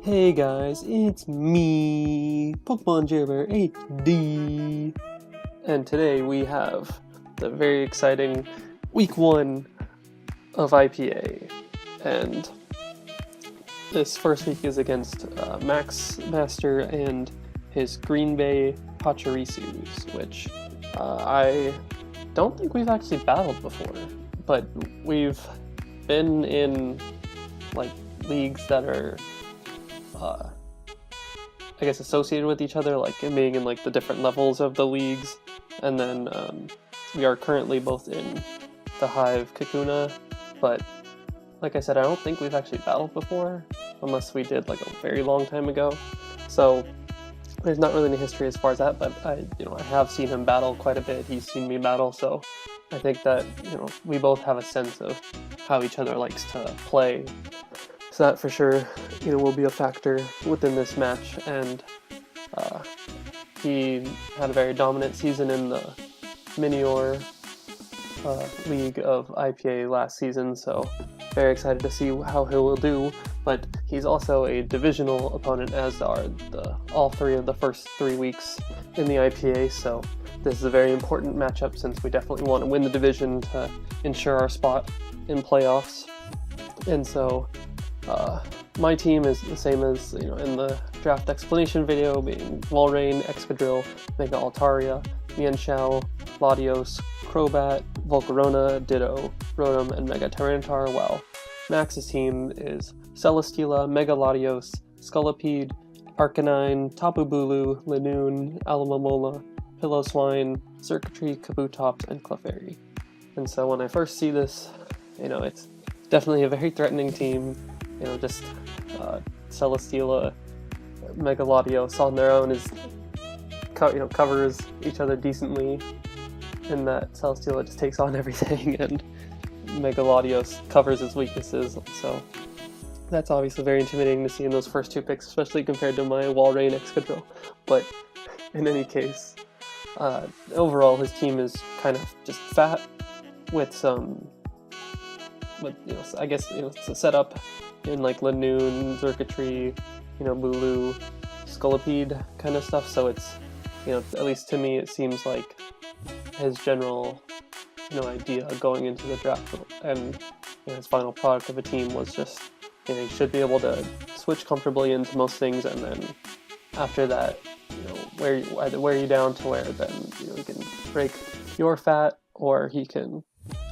Hey guys, it's me, Pokemon Jabber HD, and today we have the very exciting week 1 of IPA, and this first week is against Max Master and his Green Bay Pachirisus, which I don't think we've actually battled before, but we've been in like leagues that are I guess associated with each other, like being in like the different levels of the leagues, and then we are currently both in the Hive Kakuna, but like I said, I don't think we've actually battled before, unless we did like a very long time ago, so there's not really any history as far as that, but I have seen him battle quite a bit, he's seen me battle, so I think that, we both have a sense of how each other likes to play. So that for sure, will be a factor within this match, and he had a very dominant season in the Minior League of IPA last season, so very excited to see how he will do, but he's also a divisional opponent, as are all three of the first 3 weeks in the IPA, so this is a very important matchup since we definitely want to win the division to ensure our spot in playoffs, and so my team is the same as in the draft explanation video, being Walrein, Excadrill, Mega Altaria, Mienshao, Latios, Crobat, Volcarona, Ditto, Rotom, and Mega Tyranitar, while Max's team is Celesteela, Mega Latios, Scolipede, Arcanine, Tapu Bulu, Linoone, Alomomola, Piloswine, Circuitry, Kabutops, and Clefairy. And so when I first see this, it's definitely a very threatening team. Just Celesteela, Mega Latios on their own is covers each other decently, in that Celesteela just takes on everything, and Mega Latios covers its weaknesses. So that's obviously very intimidating to see in those first 2 picks, especially compared to my Walrein Excadrill. But in any case, overall his team is kind of just fat with some. But I guess it's a setup in like Linoone, Circuitry, Bulu, Scolipede kind of stuff. So it's at least to me it seems like his general idea going into the draft and his final product of a team was just he should be able to switch comfortably into most things, and then after that either wear you down to where then he can break your fat, or he can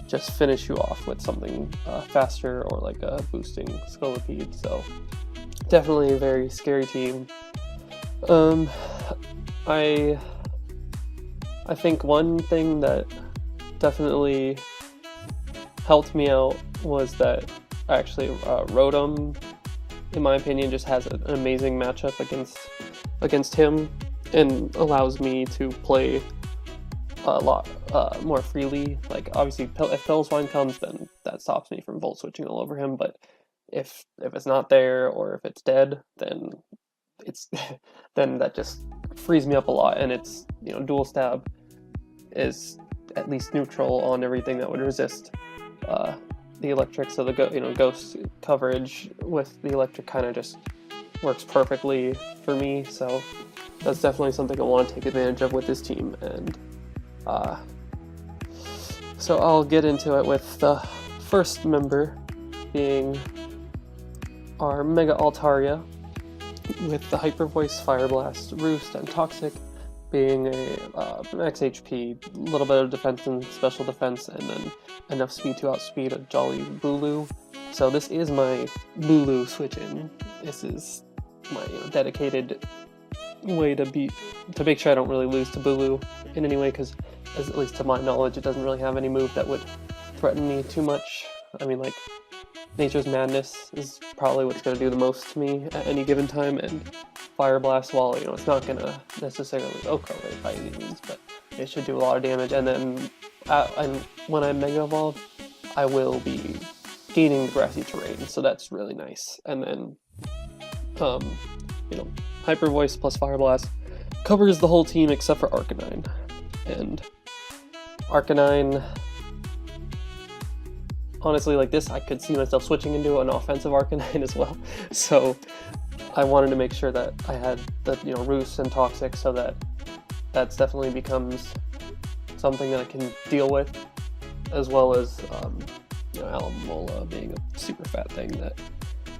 just finish you off with something faster, or like a boosting Scolipede. So definitely a very scary team. I think one thing that definitely helped me out was that actually Rotom, in my opinion, just has an amazing matchup against him, and allows me to play a lot more freely. Like obviously if Piloswine comes, then that stops me from volt switching all over him, but if it's not there, or if it's dead, then it's then that just frees me up a lot, and it's dual stab is at least neutral on everything that would resist the electric, so the ghost coverage with the electric kind of just works perfectly for me, so that's definitely something I want to take advantage of with this team. And so I'll get into it with the first member being our Mega Altaria, with the Hyper Voice, Fire Blast, Roost, and Toxic being a max HP, a little bit of defense and special defense, and then enough speed to outspeed a Jolly Bulu. So this is my Bulu switch-in. This is my dedicated way to make sure I don't really lose to Bulu in any way, because at least to my knowledge it doesn't really have any move that would threaten me too much. I mean, like Nature's Madness is probably what's going to do the most to me at any given time, and Fire Blast, while it's not going to necessarily OHKO it by any means, but it should do a lot of damage. And then and when I Mega Evolve, I will be gaining the grassy terrain, so that's really nice. And then Hyper Voice plus Fire Blast covers the whole team except for Arcanine. And Arcanine, honestly, like this, I could see myself switching into an offensive Arcanine as well. So I wanted to make sure that I had the Roost and Toxic, so that that's definitely becomes something that I can deal with, as well as Alamola being a super fat thing.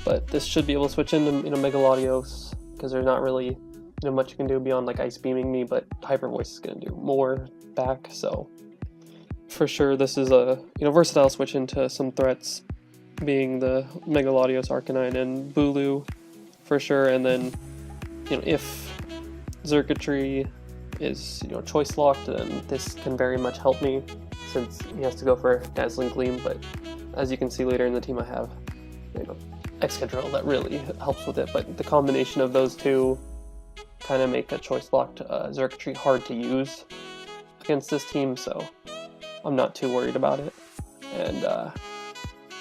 But this should be able to switch into Mega Latios, because there's not really much you can do beyond like Ice Beaming me, but Hyper Voice is going to do more back. So for sure, this is a versatile switch into some threats, being the Mega Latios, Arcanine, and Bulu for sure. And then if Xurkitree is choice locked, then this can very much help me, since he has to go for Dazzling Gleam. But as you can see later in the team, I have Excadrill that really helps with it. But the combination of those two kind of make a choice locked Xurkitree hard to use against this team, so I'm not too worried about it. And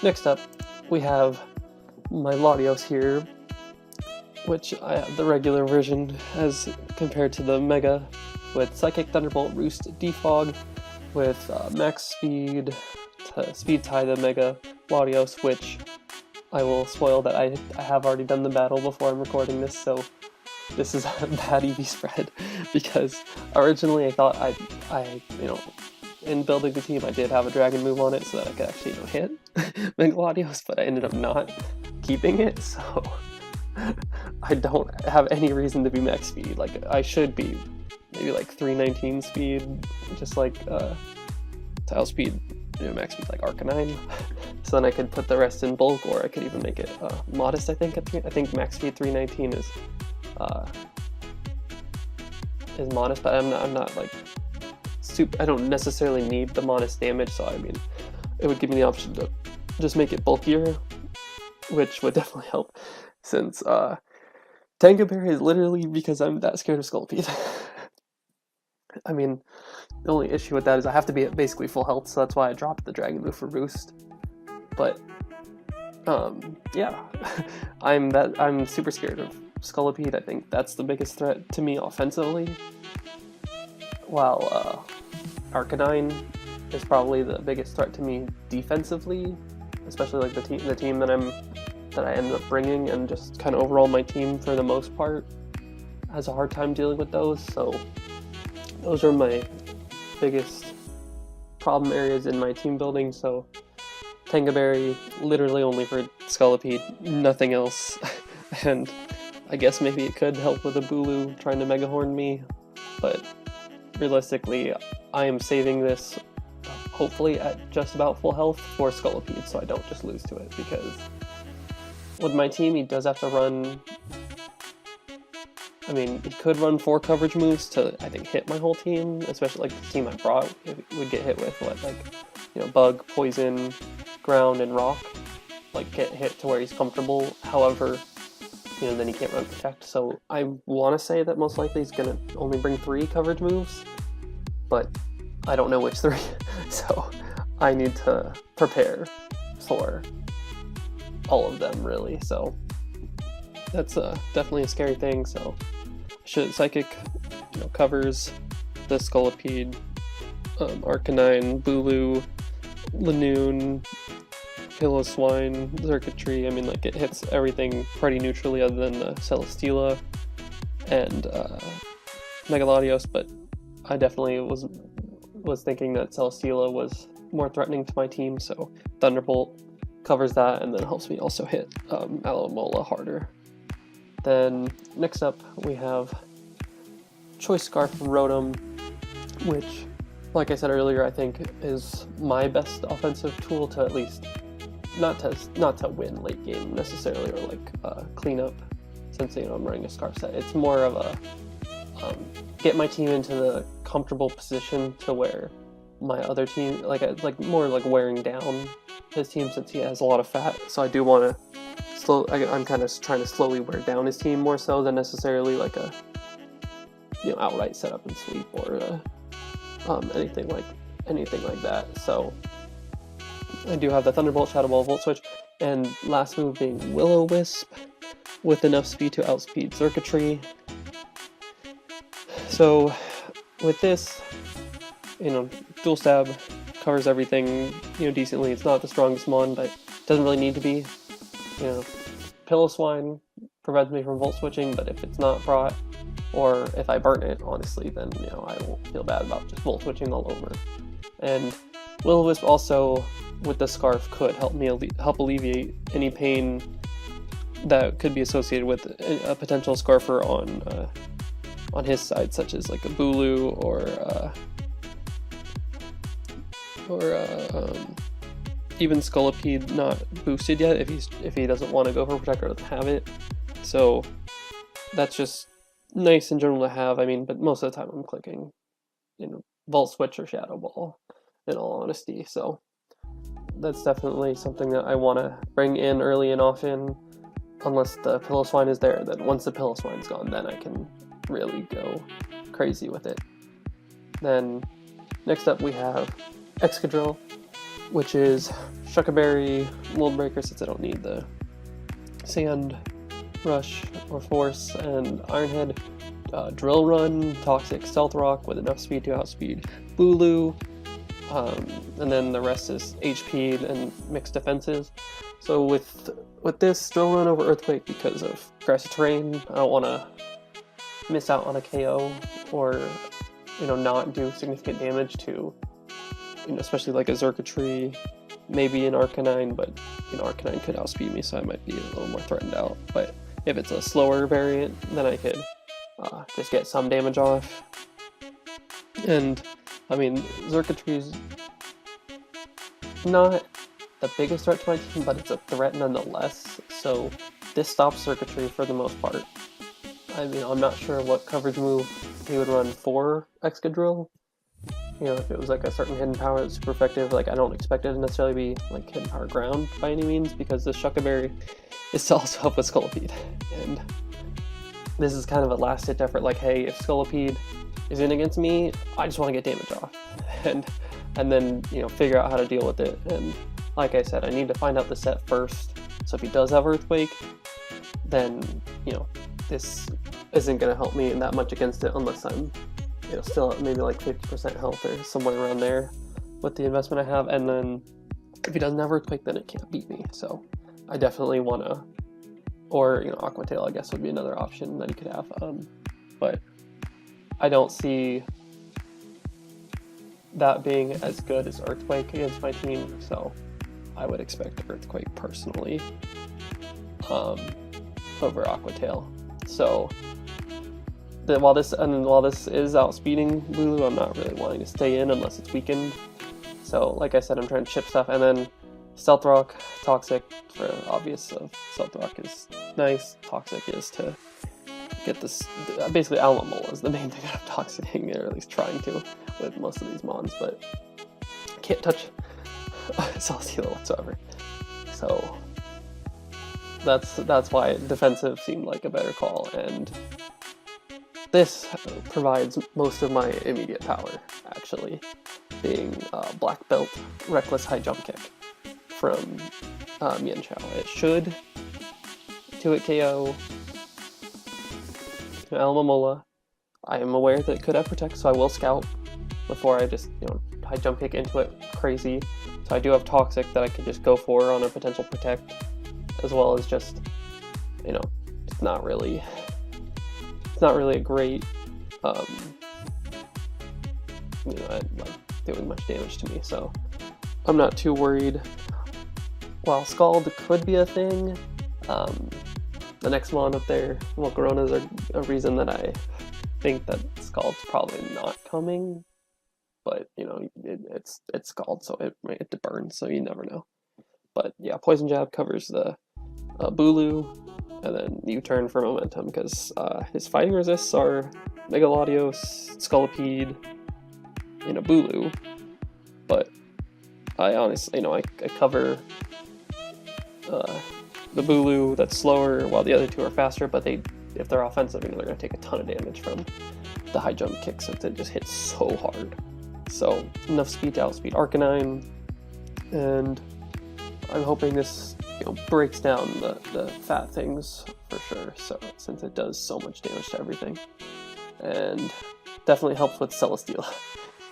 next up, we have my Latios here, which I have the regular version as compared to the Mega, with Psychic, Thunderbolt, Roost, Defog, with max speed to speed tie the Mega Latios, which I will spoil that I have already done the battle before I'm recording this, so this is a bad EV spread, because originally I thought I in building the team I did have a dragon move on it so that I could actually hit Mega Latios, but I ended up not keeping it, so I don't have any reason to be max speed. Like, I should be maybe like 319 speed, just like to outspeed max speed like Arcanine, so then I could put the rest in bulk, or I could even make it modest. I think max speed 319 is modest, but I'm not like super. I don't necessarily need the modest damage, so I mean, it would give me the option to just make it bulkier, which would definitely help, since Tangaberry is literally because I'm that scared of Scolipede. I mean, the only issue with that is I have to be at basically full health, so that's why I dropped the Dragon move for Roost. But yeah, I'm super scared of Scolipede. I think that's the biggest threat to me offensively, while Arcanine is probably the biggest threat to me defensively, especially like the team that I ended up bringing, and just kind of overall my team for the most part has a hard time dealing with those. So those are my biggest problem areas in my team building. So Tangaberry literally only for Scolipede, nothing else. And I guess maybe it could help with a Bulu trying to Mega Horn me, but realistically I am saving this hopefully at just about full health for Scolipede, so I don't just lose to it, because with my team he does have to run, I mean, he could run 4 coverage moves to, I think, hit my whole team, especially like the team I brought would get hit with, Bug, Poison, Ground, and Rock, like get hit to where he's comfortable. However, then he can't run Protect, so I want to say that most likely he's going to only bring 3 coverage moves, but I don't know which 3, so I need to prepare for all of them, really. So that's definitely a scary thing. So Psychic covers the Scolipede, Arcanine, Bulu, Lanoon, Piloswine, Xurkitree. I mean, like, it hits everything pretty neutrally other than Celesteela and Mega Latios, but I definitely was thinking that Celesteela was more threatening to my team, so Thunderbolt covers that and then helps me also hit Alamola harder. Then next up we have Choice Scarf Rotom, which, like I said earlier, I think is my best offensive tool to at least not to win late game necessarily, or like clean up, since I'm running a Scarf set. It's more of a get my team into the comfortable position to where my other team, like more like wearing down his team, since he has a lot of fat. So I do want to I'm kind of trying to slowly wear down his team more so than necessarily like a outright setup and sweep, or anything like that. So I do have the Thunderbolt, Shadow Ball, Volt Switch, and last move being Will-O-Wisp with enough speed to outspeed Xurkitree. So with this, Dual Stab covers everything decently. It's not the strongest mon, but it doesn't really need to be. Piloswine prevents me from volt switching, but if it's not brought, or if I burn it, honestly, then, you know, I won't feel bad about just volt switching all over. And Will-O-Wisp also, with the Scarf, could help me help alleviate any pain that could be associated with a potential Scarfer on his side, such as like a Bulu or even Scolipede not boosted yet if he doesn't want to go for Protect or doesn't have it. So that's just nice in general to have. I mean, but most of the time I'm clicking, you know, Volt Switch or Shadow Ball, in all honesty. So that's definitely something that I want to bring in early and often, unless the Pillow-Swine is there. Then once the Pillow-Swine's gone, then I can really go crazy with it. Then next up we have Excadrill, which is Shuckaberry, Mold Breaker, since I don't need the Sand Rush or Force, and Ironhead, Drill Run, Toxic, Stealth Rock with enough speed to outspeed Bulu, and then the rest is HP and mixed defenses. So with this, Drill Run over Earthquake because of grassy terrain. I don't want to miss out on a KO or, you know, not do significant damage to, you know, especially like a Xurkitree, maybe an Arcanine, but, you know, Arcanine could outspeed me, so I might be a little more threatened out. But if it's a slower variant, then I could just get some damage off. And, I mean, Xurkitree's not the biggest threat to my team, but it's a threat nonetheless, so this stops Xurkitree for the most part. I mean, I'm not sure what coverage move he would run for Excadrill. You know, if it was like a certain hidden power that's super effective, like I don't expect it to necessarily be like hidden power ground by any means, because this Shuckaberry is to also help with Scolipede. And this is kind of a last hit effort, like, hey, if Scolipede is in against me, I just want to get damage off. And then, you know, figure out how to deal with it. And like I said, I need to find out the set first. So if he does have Earthquake, then, you know, this isn't going to help me that much against it unless I'm, you know, still at maybe like 50% health or somewhere around there with the investment I have. And then if he doesn't have Earthquake, then it can't beat me. So I definitely want to, or, you know, Aqua Tail, I guess, would be another option that he could have. But I don't see that being as good as Earthquake against my team, so I would expect Earthquake personally over Aqua Tail. So while this is outspeeding Lulu, I'm not really wanting to stay in unless it's weakened. So like I said, I'm trying to chip stuff, and then Stealth Rock, Toxic, for obvious of Stealth Rock is nice. Toxic is to get this, basically Alamola is the main thing I'm toxicing, or at least trying to, with most of these mons, but can't touch Celesteela whatsoever. So that's why defensive seemed like a better call, and this provides most of my immediate power, actually, being Black Belt Reckless High Jump Kick from Mienshao. It should 2-hit KO Alamola. I am aware that it could have Protect, so I will Scout before I just, you know, High Jump Kick into it crazy. So I do have Toxic that I could just go for on a potential Protect, as well as just, you know, it's not really a great, you know, like doing much damage to me, so I'm not too worried. While Scald could be a thing, the next mon up there, Volcaronas, are a reason that I think that Scald's probably not coming, but, you know, it's Scald, so it might get to burn, so you never know. But yeah, Poison Jab covers the Bulu, and then U-turn for momentum, because his fighting resists are Mega Latios, Scolipede, you know, Bulu, but I honestly, you know, I cover the Bulu that's slower while the other two are faster, but if they're offensive, you know, they're going to take a ton of damage from the High Jump Kick since it just hits so hard. So enough speed to outspeed Arcanine, and I'm hoping this, you know, breaks down the fat things for sure, so since it does so much damage to everything. And definitely helps with Celesteela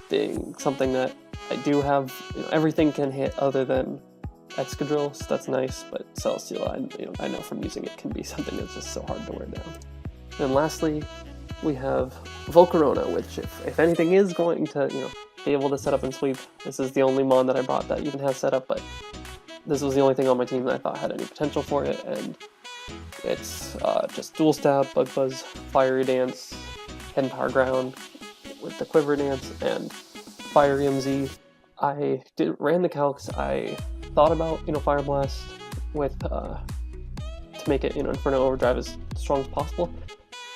being something that I do have, you know, everything can hit other than Excadrill, so that's nice, but Celesteela, I know from using it, can be something that's just so hard to wear down. And lastly, we have Volcarona, which if anything is going to, be able to set up and sweep, this is the only mon that I brought that even has setup, but this was the only thing on my team that I thought had any potential for it, and it's just Dual Stab, Bug Buzz, Fiery Dance, Hidden Power Ground with the Quiver Dance, and Fire EMZ. I ran the calcs. I thought about, Fire Blast with to make it, Inferno Overdrive as strong as possible.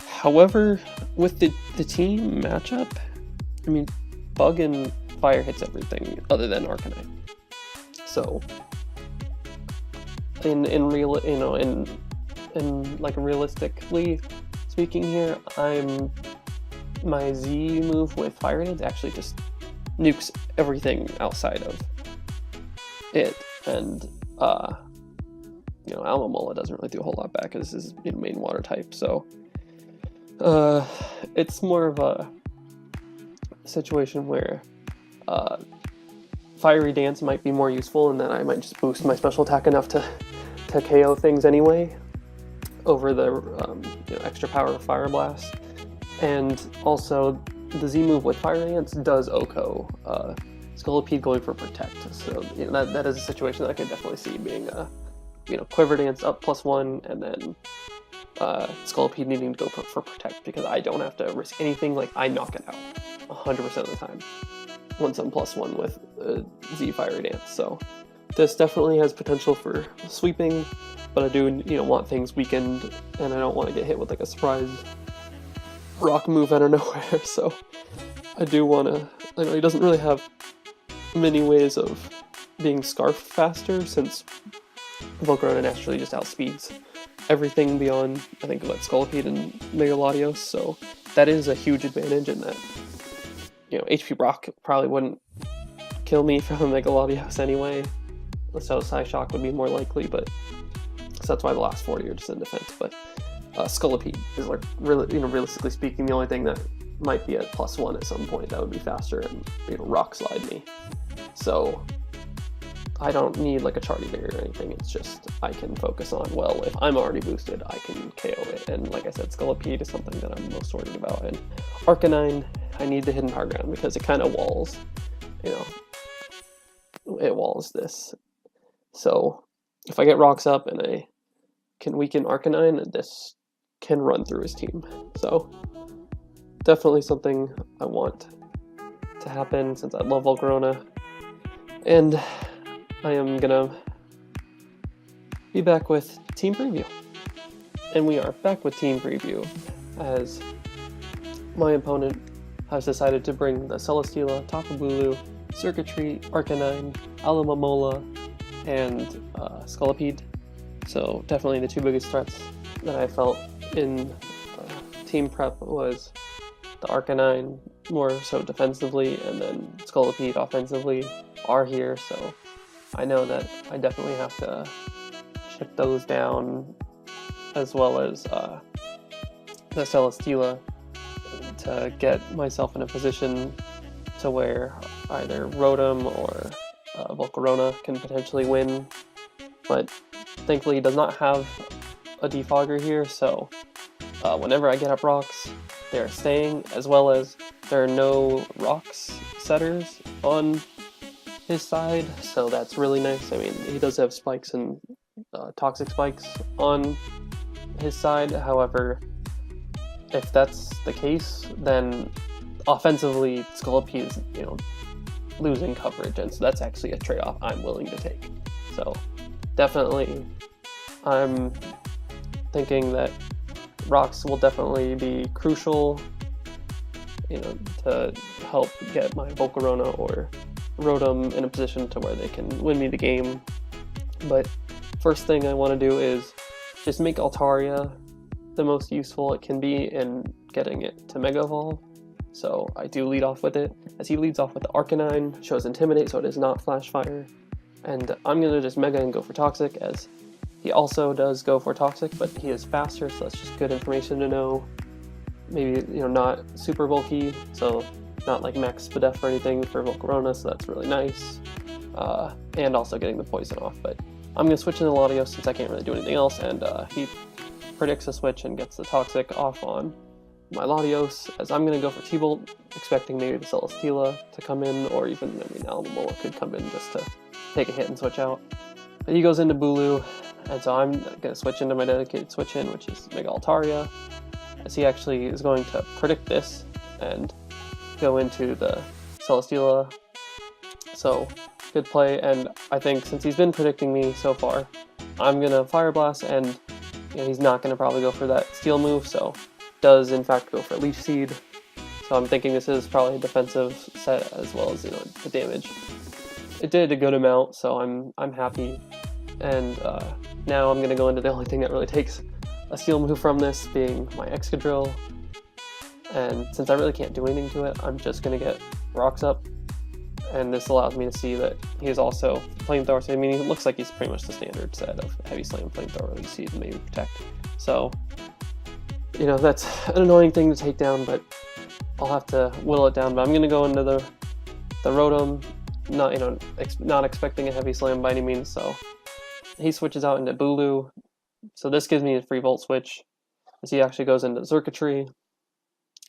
However, with the team matchup, Bug and Fire hits everything other than Arcanine. So, realistically speaking here, my Z move with Fire Dance actually just nukes everything outside of it, and Alomola doesn't really do a whole lot back because this is main water type, so it's more of a situation where Fiery Dance might be more useful, and then I might just boost my special attack enough to KO things anyway over the extra power of Fire Blast. And also the Z move with Fire Dance does OHKO Scolipede going for Protect, so that is a situation that I could definitely see being Quiver Dance up +1, and then Scolipede needing to go for Protect, because I don't have to risk anything. Like, I knock it out 100% of the time once I'm +1 with Z Fiery Dance. So this definitely has potential for sweeping, but I do want things weakened, and I don't want to get hit with like a surprise rock move out of nowhere. So I do want to. I know he doesn't really have many ways of being Scarf faster, since Volcarona naturally just outspeeds everything beyond, I think, like Scolipede and Mega Latios, so that is a huge advantage in that, HP Rock probably wouldn't kill me from a Mega Latios anyway, so Psyshock would be more likely, but so that's why the last 40 are just in defense. But Scolipede is, like, really, realistically speaking, the only thing that might be at +1 at some point that would be faster and, Rock Slide me. So I don't need like a Chartiger or anything, it's just I can focus on, well, if I'm already boosted, I can KO it. And like I said, Scolipede is something that I'm most worried about. And Arcanine, I need the Hidden Power Ground because it kind of walls, it walls this. So if I get rocks up and I can weaken Arcanine, this can run through his team. So definitely something I want to happen, since I love Volcarona. And I am gonna be back with Team Preview. And we are back with Team Preview, as my opponent has decided to bring the Celesteela, Tapu Bulu, Circuitry, Arcanine, Alomomola, and Scolipede. So definitely the two biggest threats that I felt in team prep was the Arcanine, more so defensively, and then Scolipede offensively are here, so I know that I definitely have to chip those down, as well as the Celesteela, to get myself in a position to where either Rotom or Volcarona can potentially win. But thankfully he does not have a defogger here, so whenever I get up rocks, they're staying, as well as there are no rocks setters on his side, so that's really nice. I mean, he does have spikes and toxic spikes on his side. However, if that's the case, then offensively Scolipede is, losing coverage, and so that's actually a trade-off I'm willing to take. So definitely I'm thinking that rocks will definitely be crucial, to help get my Volcarona or Rotom in a position to where they can win me the game. But first thing I want to do is just make Altaria the most useful it can be in getting it to Mega Evolve. So I do lead off with it, as he leads off with the Arcanine, shows Intimidate, so it is not Flash Fire. And I'm going to just Mega and go for Toxic, as he also does go for Toxic, but he is faster, so that's just good information to know. Maybe, not super bulky, so not like max Spadef or anything for Volcarona, so that's really nice. and also getting the poison off. But I'm going to switch into Latios since I can't really do anything else, and he predicts a switch and gets the Toxic off on my Latios, as I'm going to go for T-Bolt, expecting maybe the Celesteela to come in, or even Alomomola could come in just to take a hit and switch out. But he goes into Bulu, and so I'm going to switch into my dedicated switch in, which is Mega Altaria, as he actually is going to predict this and go into the Celesteela. So good play, and I think since he's been predicting me so far, I'm going to Fire Blast, and he's not going to probably go for that Steel move, so does in fact go for Leech Seed. So I'm thinking this is probably a defensive set as well as the damage. It did a good amount, so I'm happy. And now I'm gonna go into the only thing that really takes a Steel move from this, being my Excadrill. And since I really can't do anything to it, I'm just gonna get Rocks Up. And this allows me to see that he is also Flamethrower. So I mean, it looks like he's pretty much the standard set of Heavy Slam, Flamethrower, Leech Seed, and maybe Protect. So that's an annoying thing to take down, but I'll have to whittle it down. But I'm going to go into the Rotom, not expecting a Heavy Slam by any means, so he switches out into Bulu. So this gives me a free Volt Switch, as he actually goes into Circuitry.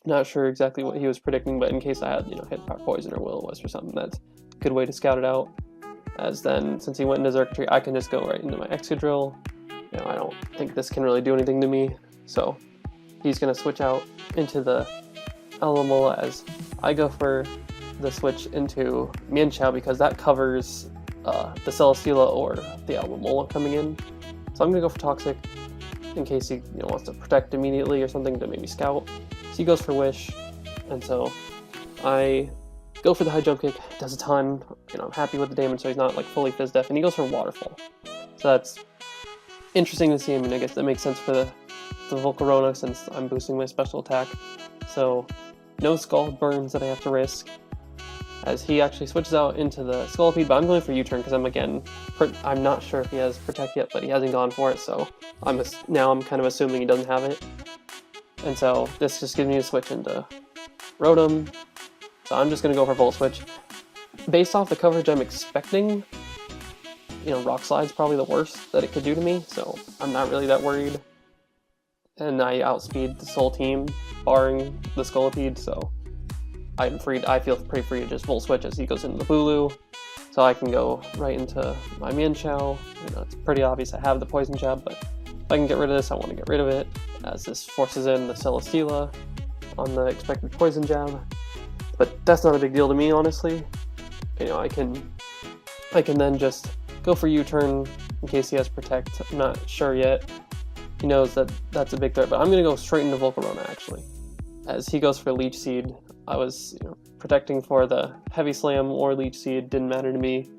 Not sure exactly what he was predicting, but in case I had, Hit Power Poison or Will-O-Wisp or something, that's a good way to scout it out. As then, since he went into Circuitry, I can just go right into my Excadrill. I don't think this can really do anything to me, so he's going to switch out into the Alomomola, as I go for the switch into Mienshao because that covers the Celesteela or the Alomomola coming in. So I'm going to go for Toxic in case he wants to protect immediately or something to maybe scout. So he goes for Wish, and so I go for the High Jump Kick. Does a ton. I'm happy with the damage, so he's not like fully Fizz Def, and he goes for Waterfall. So that's interesting to see. I guess that makes sense for the Volcarona since I'm boosting my special attack. So no Scald Burns that I have to risk, as he actually switches out into the Scolipede, but I'm going for U-turn because I'm not sure if he has Protect yet, but he hasn't gone for it, so now I'm kind of assuming he doesn't have it. And so this just gives me a switch into Rotom, so I'm just going to go for Volt Switch. Based off the coverage I'm expecting, Rock Slide's probably the worst that it could do to me, so I'm not really that worried. And I outspeed this whole team, barring the Scolipede, so I feel pretty free to just Volt Switch as he goes into the Bulu. So I can go right into my Mienshao. It's pretty obvious I have the Poison Jab, but if I can get rid of this, I want to get rid of it, as this forces in the Celesteela on the expected Poison Jab. But that's not a big deal to me, honestly. I can then just go for U-turn in case he has Protect. I'm not sure yet. He knows that that's a big threat, but I'm going to go straight into Volcarona, actually. As he goes for Leech Seed, I was protecting for the Heavy Slam or Leech Seed, didn't matter to me.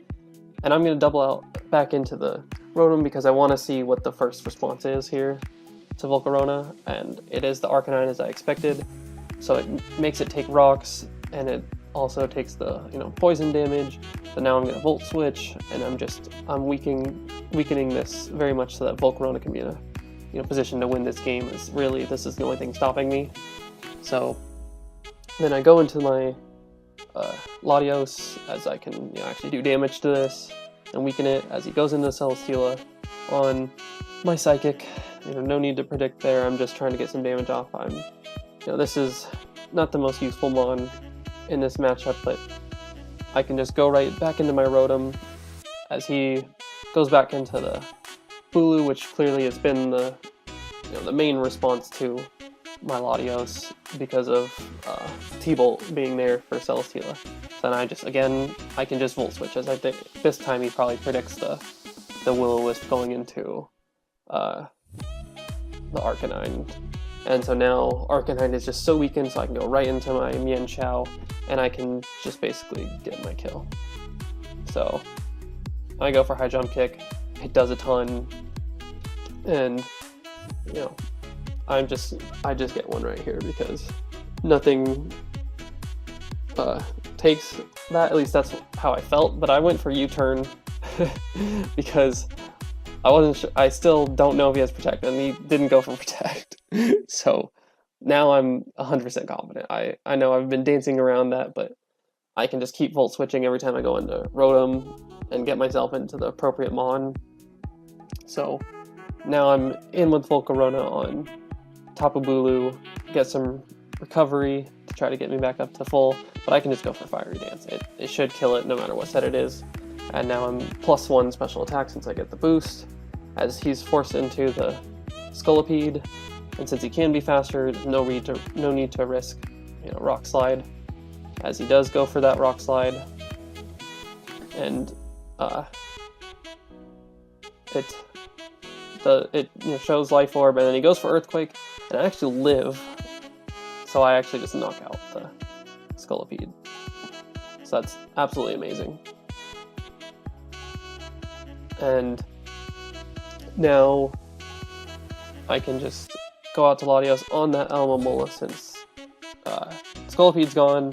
And I'm going to double out back into the Rotom because I want to see what the first response is here to Volcarona, and it is the Arcanine as I expected. So it makes it take Rocks, and it also takes the poison damage. So now I'm going to Volt Switch, and I'm weakening this very much so that Volcarona can be in a position to win this game. This is the only thing stopping me. So then I go into my Latios, as I can actually do damage to this and weaken it as he goes into Celesteela on my Psychic. No need to predict there. I'm just trying to get some damage off. This is not the most useful Mon in this matchup, but I can just go right back into my Rotom as he goes back into the Bulu, which clearly has been the main response to my Latios because of T-Bolt being there for Celesteela. So then I can just Volt Switch, as I think this time he probably predicts the Will-O-Wisp going into the Arcanine. And so now Arcanine is just so weakened, so I can go right into my Mienshao, and I can just basically get my kill. So I go for High Jump Kick, it does a ton, and I just get one right here because nothing takes that. At least that's how I felt, but I went for U-turn because I wasn't sure. I still don't know if he has Protect, and he didn't go for Protect. So now I'm 100% confident. I know I've been dancing around that, but I can just keep volt switching every time I go into Rotom and get myself into the appropriate Mon. So now I'm in with Volcarona on Tapu Bulu, get some recovery to try to get me back up to full, but I can just go for Fiery Dance. It should kill it no matter what set it is. And now I'm +1 special attack since I get the boost, as he's forced into the Scolipede, and since he can be faster, there's no need to risk, Rock Slide, as he does go for that Rock Slide, and it shows Life Orb, and then he goes for Earthquake, and I actually live, so I actually just knock out the Scolipede. So that's absolutely amazing. And now I can just go out to Latios on that Alomomola since Scolipede's gone.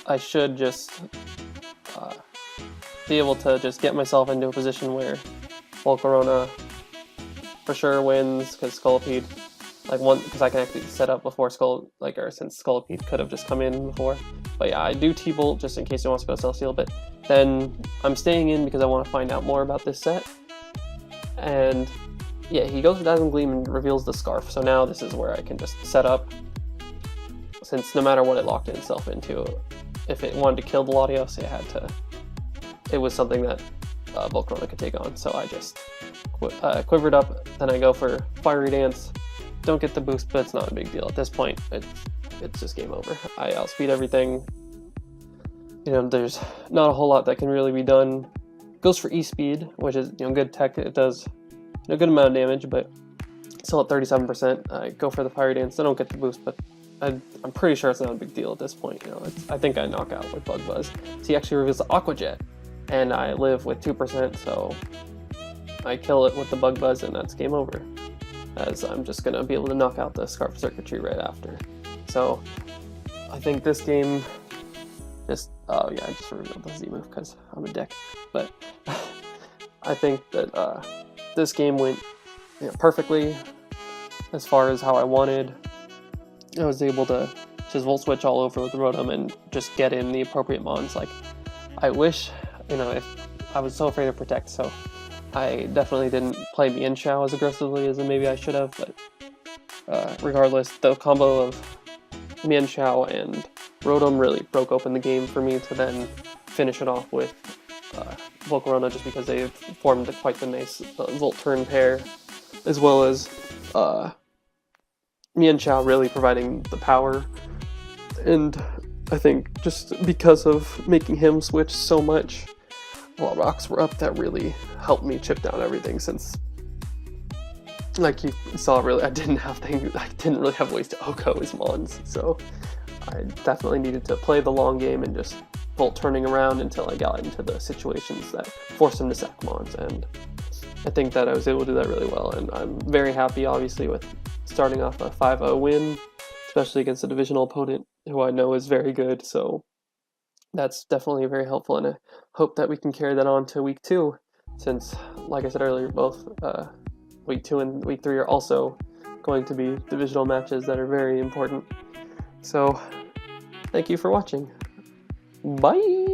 I should just be able to just get myself into a position where Volcarona for sure wins, because Scolipede, because I can actually set up before since Scolipede could have just come in before. But yeah, I do T-Bolt just in case he wants to go Celesteela, but then I'm staying in because I want to find out more about this set. And yeah, he goes for Dazzling Gleam and reveals the Scarf, so now this is where I can just set up, since no matter what it locked itself into, if it wanted to kill the Latios, it was something that Volcarona could take on, so I just quivered up, then I go for Fiery Dance, don't get the boost, but it's not a big deal. At this point, it's just game over. I outspeed everything, there's not a whole lot that can really be done. Goes for E-Speed, which is good tech, it does a good amount of damage, but still at 37%. I go for the Fiery Dance, I don't get the boost, but I'm pretty sure it's not a big deal at this point. I think I knock out with Bug Buzz. So he actually reveals the Aqua Jet, and I live with 2%, so I kill it with the Bug Buzz, and that's game over, as I'm just going to be able to knock out the Scarf Circuitry right after. So I think this game I just revealed the Z move because I'm a dick, but I think that this game went perfectly as far as how I wanted. I was able to just Volt Switch all over with the Rotom and just get in the appropriate Mons. I wish, if I was so afraid of Protect, so I definitely didn't play Mienshao as aggressively as maybe I should have, but regardless, the combo of Mienshao and Rotom really broke open the game for me to then finish it off with Volcarona, just because they formed quite the nice Volt Turn pair, as well as Mienshao really providing the power. And I think just because of making him switch so much while rocks were up, that really helped me chip down everything, since like you saw, really I didn't really have ways to Oko his Mons, so I definitely needed to play the long game and just Volt turning around until I got into the situations that forced him to sack Mons, and I think that I was able to do that really well, and I'm very happy obviously with starting off a 5-0 win, especially against a divisional opponent who I know is very good, so that's definitely very helpful, and I hope that we can carry that on to week 2, since, like I said earlier, both week 2 and week 3 are also going to be divisional matches that are very important. So, thank you for watching. Bye!